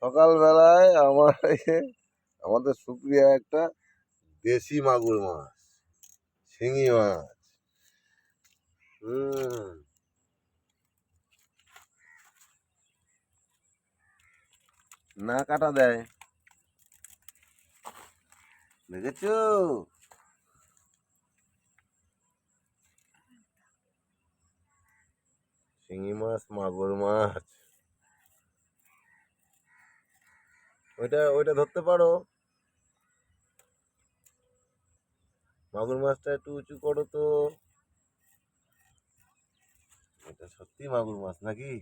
সকালবেলায় আমাদের সুপ্রিয়া একটা দেশি মাগুর মাছ, শিঙি মাছ। না কাটা দেয়, দেখেছো? শিঙি মাছ, মাগুর মাছ। ওইটা ধরতে পারো? মাগুর মাছটা একটু উঁচু করো তো। এটা সত্যি মাগুর মাছ নাকি?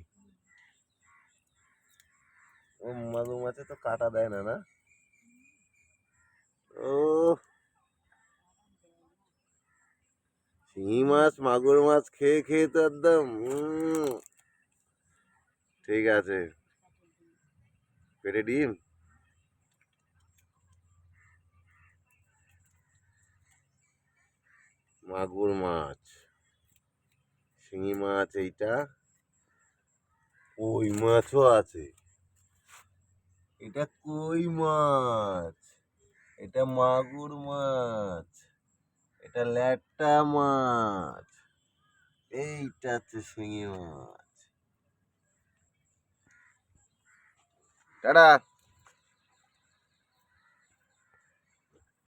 ও, মাগুর মাছে তো কাটা দেয় না, না? ও, শিঙি মাছ মাগুর মাছ খেয়ে খেয়ে তো একদম ঠিক আছে। পেটে ডিম। মাগুর মাছ, শিঙি মাছ, এইটা কই মাছও আছে। এটা কই মাছ, এটা মাগুর মাছ, এটা ল্যাটা মাছ, এইটা হচ্ছে শিঙি মাছ। টাটা।